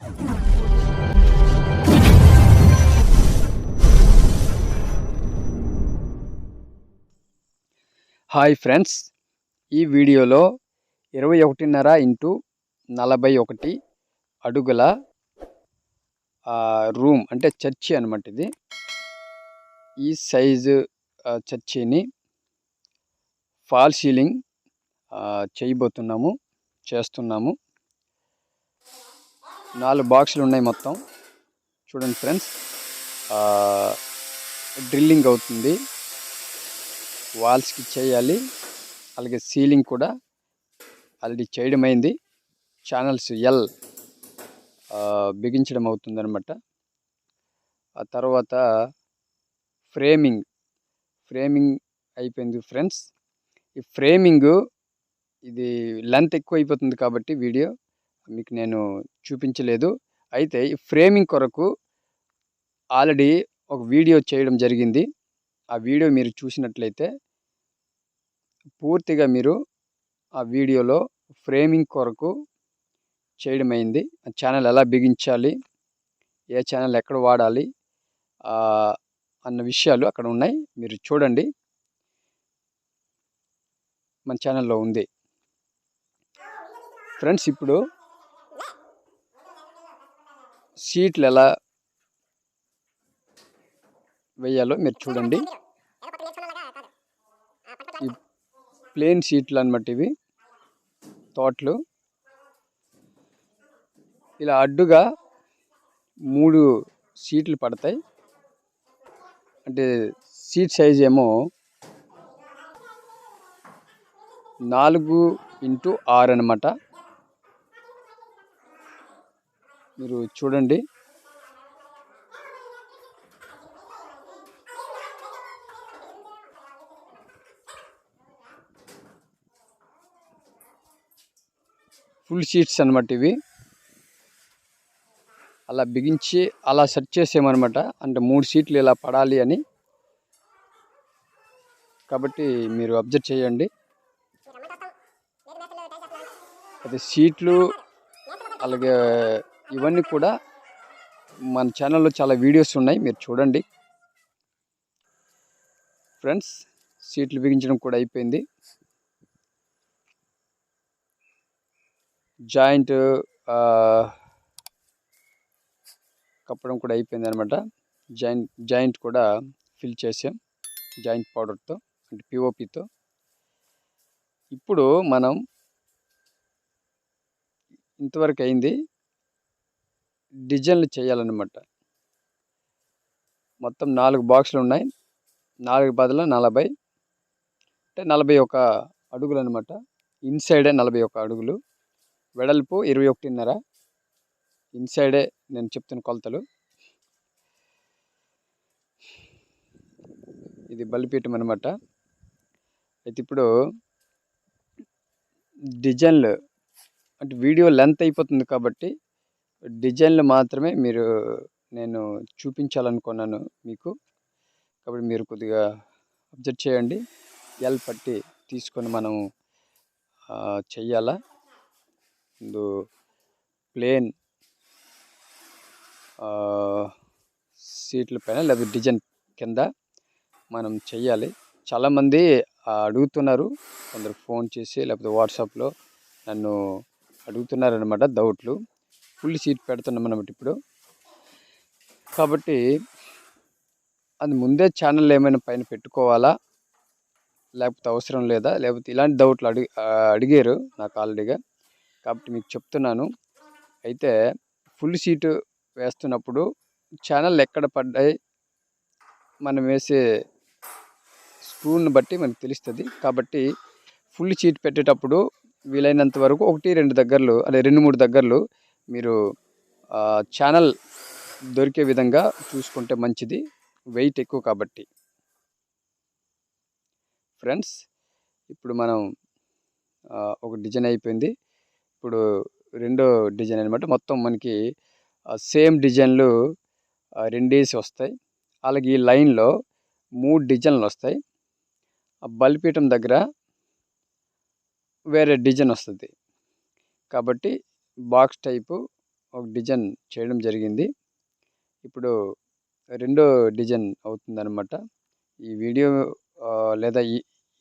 Hi friends, ఈ వీడియోలో 21.5 into 41 అడుగుల రూమ్ అంటే చర్చి అనమాట. ఇది ఈ సైజు చర్చిని ఫాల్ సీలింగ్ చేస్తున్నాము. 4 బాక్సులు ఉన్నాయి మొత్తం. చూడండి ఫ్రెండ్స్, డ్రిల్లింగ్ అవుతుంది, వాల్స్కి చేయాలి, అలాగే సీలింగ్ కూడా ఆల్రెడీ చేయడం అయింది. ఛానల్స్ ఎల్ బిగించడం అవుతుంది అనమాట. ఆ తర్వాత ఫ్రేమింగ్ అయిపోయింది ఫ్రెండ్స్. ఈ ఫ్రేమింగ్ ఇది లెంత్ ఎక్కువ అయిపోతుంది కాబట్టి వీడియో మీకు నేను చూపించలేదు. అయితే ఈ ఫ్రేమింగ్ కొరకు ఆల్రెడీ ఒక వీడియో చేయడం జరిగింది. ఆ వీడియో మీరు చూసినట్లయితే పూర్తిగా మీరు ఆ వీడియోలో ఫ్రేమింగ్ కొరకు చేయడం అయింది. ఆ ఛానల్ ఎలా బిగించాలి, ఏ ఛానల్ ఎక్కడ వాడాలి అన్న విషయాలు అక్కడ ఉన్నాయి, మీరు చూడండి. మన ఛానల్లో ఉంది ఫ్రెండ్స్. ఇప్పుడు సీట్లు ఎలా వేయాలో మీరు చూడండి. ఈ ప్లేన్ సీట్లు అన్నమాట, ఇవి తోటలు. ఇలా అడ్డుగా 3 సీట్లు పడతాయి. అంటే సీట్ సైజ్ ఏమో 4x6 అనమాట. మీరు చూడండి. ఫుల్ సీట్స్ అనమాట ఇవి. అలా బిగించి అలా సెట్ చేసామన్నమాట. అంటే 3 సీట్లు ఇలా పడాలి అని. కాబట్టి మీరు అబ్జర్వ్ చేయండి. అది సీట్లు అలాగే ఇవన్నీ కూడా మన ఛానల్లో చాలా వీడియోస్ ఉన్నాయి, మీరు చూడండి ఫ్రెండ్స్. సీట్లు బిగించడం కూడా అయిపోయింది. జాయింట్ కప్పడం కూడా అయిపోయింది అనమాట. జాయింట్ కూడా ఫిల్ చేసాం జాయింట్ పౌడర్తో, అంటే పిఓపితో. ఇప్పుడు మనం ఇంతవరకు అయింది. డిజైన్లు చేయాలన్నమాట. మొత్తం 4 బాక్సులు ఉన్నాయి. 4 బదులు 40 అంటే 41 అడుగులు అనమాట. ఇన్సైడే 41 అడుగులు, వెడల్పు 21.5. ఇన్సైడే నేను చెప్తున్న కొలతలు. ఇది బలిపీఠం అనమాట. అయితే ఇప్పుడు డిజైన్లు అంటే వీడియో లెంత్ అయిపోతుంది కాబట్టి డిజైన్లు మాత్రమే నేను చూపించాలనుకున్నాను మీకు. కాబట్టి మీరు కొద్దిగా అబ్జర్వ్ చేయండి. ఎల్ పట్టి తీసుకొని మనం చెయ్యాలా. ముందు ప్లేన్ సీట్ల పైన లేదా డిజైన్ కింద మనం చెయ్యాలి. చాలామంది అడుగుతున్నారు, కొందరు ఫోన్ చేసి లేకపోతే వాట్సాప్లో నన్ను అడుగుతున్నారనమాట డౌట్లు. ఫుల్ సీట్ పెడుతున్నాం అన్నమాట ఇప్పుడు. కాబట్టి అది ముందే ఛానల్ ఏమైనా పైన పెట్టుకోవాలా లేకపోతే అవసరం లేదా, లేకపోతే ఇలాంటి డౌట్లు అడిగారు నాకు ఆల్రెడీగా. కాబట్టి మీకు చెప్తున్నాను. అయితే ఫుల్ సీటు వేస్తున్నప్పుడు ఛానల్ ఎక్కడ పడ్డాయి మనం వేసే స్క్రూని బట్టి మనకు తెలుస్తుంది. కాబట్టి ఫుల్ సీట్ పెట్టేటప్పుడు వీలైనంత వరకు 1-2 దగ్గరలు, అదే 2-3 దగ్గరలు మీరు ఛానల్ దొరికే విధంగా చూసుకుంటే మంచిది, వెయిట్ ఎక్కువ కాబట్టి. ఫ్రెండ్స్, ఇప్పుడు మనం ఒక డిజైన్ అయిపోయింది. ఇప్పుడు రెండో డిజైన్ అనమాట. మొత్తం మనకి సేమ్ డిజైన్లు 2 వస్తాయి. అలాగే ఈ లైన్లో 3 డిజైన్లు వస్తాయి. ఆ బలిపీఠం దగ్గర వేరే డిజైన్ వస్తుంది. కాబట్టి బాక్స్ టైపు ఒక డిజైన్ చేయడం జరిగింది. ఇప్పుడు రెండో డిజైన్ అవుతుందన్నమాట. ఈ వీడియో లేదా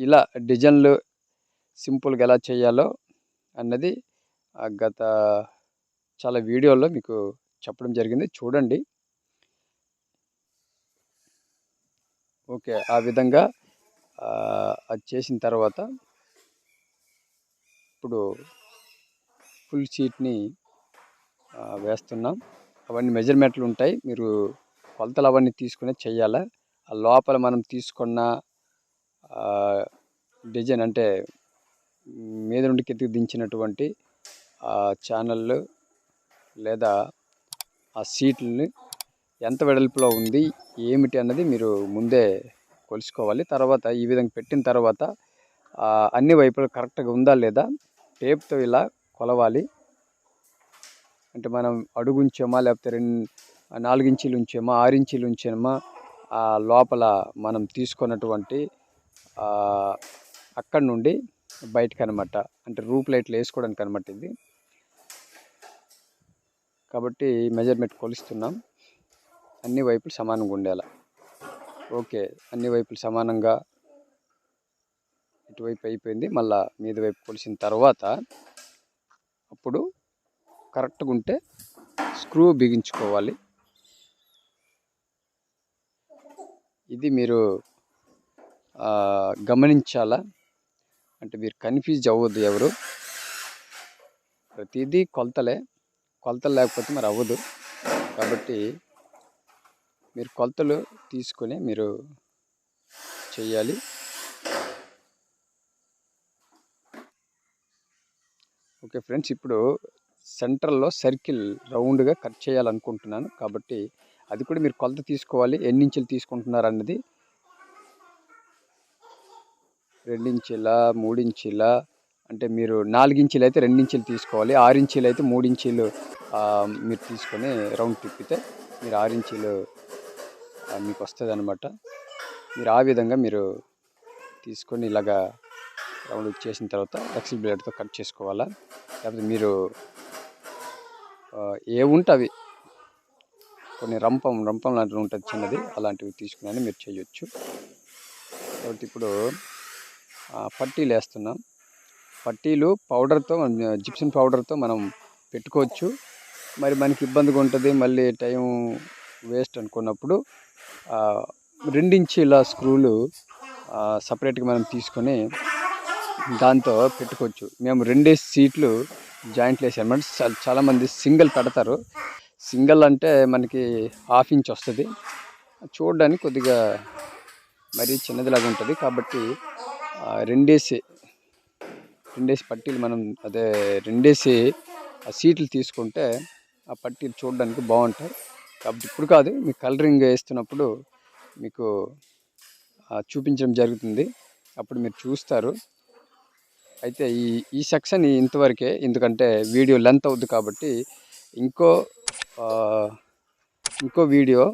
ఇలా డిజైన్లు సింపుల్గా ఎలా చేయాలో అన్నది గత చాలా వీడియోల్లో మీకు చెప్పడం జరిగింది, చూడండి. ఓకే, ఆ విధంగా అది చేసిన తర్వాత ఇప్పుడు ఫుల్ షీట్ని వేస్తున్నాం. అవన్నీ మెజర్మెంట్లు ఉంటాయి, మీరు కొలతలు అవన్నీ తీసుకునే చెయ్యాలా. ఆ లోపల మనం తీసుకున్న డిజైన్ అంటే మీద నుండి కిందకి దించినటువంటి ఛానళ్ళు లేదా ఆ సీట్లని ఎంత వెడల్పులో ఉంది ఏమిటి అన్నది మీరు ముందే కొలుసుకోవాలి. తర్వాత ఈ విధంగా పెట్టిన తర్వాత అన్ని వైపులు కరెక్ట్గా ఉందా లేదా టేప్తో ఇలా కొలవాలి. అంటే మనం అడుగు ఉంచామా లేకపోతే 4 ఇంచీలు ఉంచామా 6 ఇంచీలు ఉంచామా, ఆ లోపల మనం తీసుకున్నటువంటి అక్కడి నుండి బయటకు అనమాట, అంటే రూప్ లైట్లు వేసుకోవడానికి అనమాట ఇది. కాబట్టి మెజర్మెంట్ కొలుస్తున్నాం, అన్ని వైపులు సమానంగా ఉండేలా. ఓకే, అన్ని వైపులు సమానంగా ఇటువైపు అయిపోయింది. మళ్ళా మీద వైపు కొలిసిన తర్వాత అప్పుడు కరెక్ట్గా ఉంటే స్క్రూ బిగించుకోవాలి. ఇది మీరు గమనించాలా, అంటే మీరు కన్ఫ్యూజ్ అవ్వద్దు ఎవరు. ప్రతిదీ కొలతలు లేకపోతే మరి అవ్వదు. కాబట్టి మీరు కొలతలు తీసుకొని మీరు చేయాలి. ఓకే ఫ్రెండ్స్, ఇప్పుడు సెంటర్లో సర్కిల్ రౌండ్గా కట్ చేయాలనుకుంటున్నాను. కాబట్టి అది కూడా మీరు కొలత తీసుకోవాలి, ఎన్ని ఇంచులు తీసుకుంటున్నారు అన్నది. 2 ఇంచీలా 3 ఇంచీలా, అంటే మీరు 4 ఇంచీలు అయితే 2 ఇంచీలు తీసుకోవాలి, 6 ఇంచీలు అయితే 3 ఇంచీలు మీరు తీసుకొని రౌండ్ తిప్పితే మీరు 6 ఇంచీలు మీకు వస్తుంది అనమాట. మీరు ఆ విధంగా మీరు తీసుకొని ఇలాగా రౌండ్ చేసిన తర్వాత ఎక్సెల్ బ్లేడ్తో కట్ చేసుకోవాలా. లేకపోతే మీరు ఏముంటే అవి కొన్ని రంపం లాంటివి ఉంటుంది చిన్నది, అలాంటివి తీసుకుని మీరు చేయొచ్చు. కాబట్టి ఇప్పుడు పట్టీలు వేస్తున్నాం. పట్టీలు పౌడర్తో, జిప్సన్ పౌడర్తో మనం పెట్టుకోవచ్చు. మరి మనకి ఇబ్బందిగా ఉంటుంది, మళ్ళీ టైం వేస్ట్ అనుకున్నప్పుడు 2 ఇంచీల స్క్రూలు సపరేట్గా మనం తీసుకొని దాంతో పెట్టుకోవచ్చు. మేము 2 సీట్లు జాయింట్లు వేసామన్నమాట. చాలామంది సింగిల్ పెడతారు. సింగిల్ అంటే మనకి 1/2 ఇంచ్ వస్తుంది, చూడడానికి కొద్దిగా మరీ చిన్నదిలాగా ఉంటుంది. కాబట్టి 2 పట్టీలు మనం అదే 2 సీట్లు తీసుకుంటే ఆ పట్టీలు చూడడానికి బాగుంటాయి. కాబట్టి ఇప్పుడు కాదు, మీకు కలరింగ్ వేస్తున్నప్పుడు మీకు చూపించడం జరుగుతుంది, అప్పుడు మీరు చూస్తారు. అయితే ఈ సెక్షన్ ఇంతవరకే, ఎందుకంటే వీడియో లెంత్ అవుద్ది. కాబట్టి ఇంకో వీడియో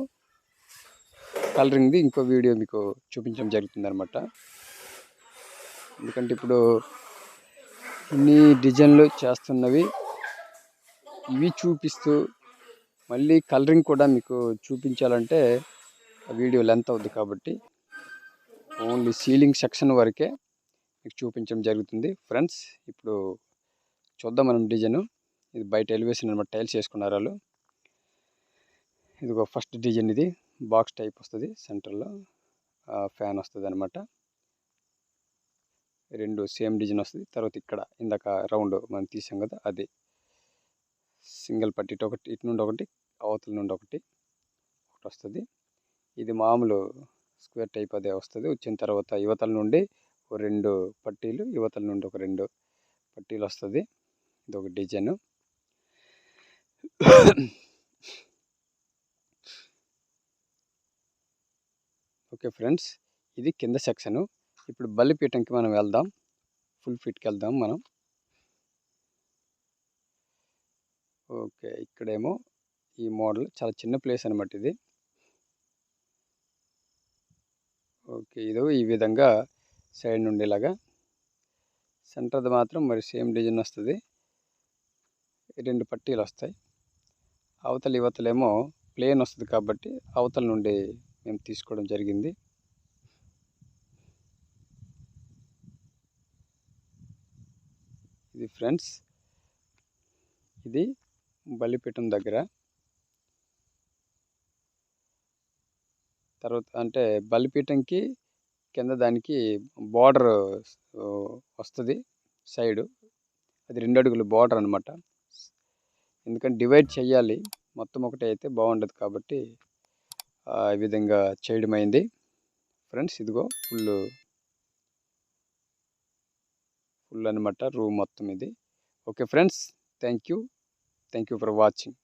కలరింగ్ది ఇంకో వీడియో మీకు చూపించడం జరుగుతుంది అనమాట. ఎందుకంటే ఇప్పుడు ఇన్ని డిజైన్లు చేస్తున్నవి ఇవి చూపిస్తూ మళ్ళీ కలరింగ్ కూడా మీకు చూపించాలంటే వీడియో లెంత్ అవుద్ది. కాబట్టి ఓన్లీ సీలింగ్ సెక్షన్ వరకే మీకు చూపించడం జరుగుతుంది. ఫ్రెండ్స్, ఇప్పుడు చూద్దాం మనం డిజైన్. ఇది బయట ఎలివేషన్ అనమాట, టైల్స్ వేసుకున్నారు వాళ్ళు. ఇదిగో ఫస్ట్ డిజైన్, ఇది బాక్స్ టైప్ వస్తుంది, సెంటర్లో ఫ్యాన్ వస్తుంది అనమాట. 2 సేమ్ డిజైన్ వస్తుంది. తర్వాత ఇక్కడ ఇందాక రౌండ్ మనం తీసాం కదా, అది సింగిల్ పట్టి ఒకటి, ఇటు నుండి ఒకటి, అవతల నుండి ఒకటి వస్తుంది. ఇది మామూలు స్క్వేర్ టైప్ అదే వస్తుంది. వచ్చిన తర్వాత యువతల నుండి 2 పట్టీలు, యువతల నుండి ఒక 2 పట్టీలు వస్తుంది. ఇది ఒక డిజైన్. ఓకే ఫ్రెండ్స్, ఇది కింద సెక్షను. ఇప్పుడు బల్లిపీఠంకి మనం వెళ్దాం, ఫుల్ ఫిట్కి వెళ్దాం మనం. ఓకే, ఇక్కడేమో ఈ మోడల్ చాలా చిన్న ప్లేస్ అనమాట ఇది. ఓకే, ఇదో ఈ విధంగా సైడ్ నుండి ఇలాగా, సెంటర్ది మాత్రం మరి సేమ్ డిజైన్ వస్తుంది, 2 పట్టీలు వస్తాయి. అవతల ఇవతలేమో ప్లేన్ వస్తుంది కాబట్టి అవతల నుండి మేము తీసుకోవడం జరిగింది. ఇది ఫ్రెండ్స్, ఇది బలిపీఠం దగ్గర. తర్వాత అంటే బలిపీఠంకి కింద దానికి బార్డర్ వస్తుంది సైడు. అది 2 అడుగులు బార్డర్ అనమాట. ఎందుకంటే డివైడ్ చేయాలి, మొత్తం ఒకటే అయితే బాగుండదు కాబట్టి ఈ విధంగా చేయడం అయింది ఫ్రెండ్స్. ఇదిగో ఫుల్ అనమాట రూమ్ మొత్తం ఇది. Okay friends, thank you for watching.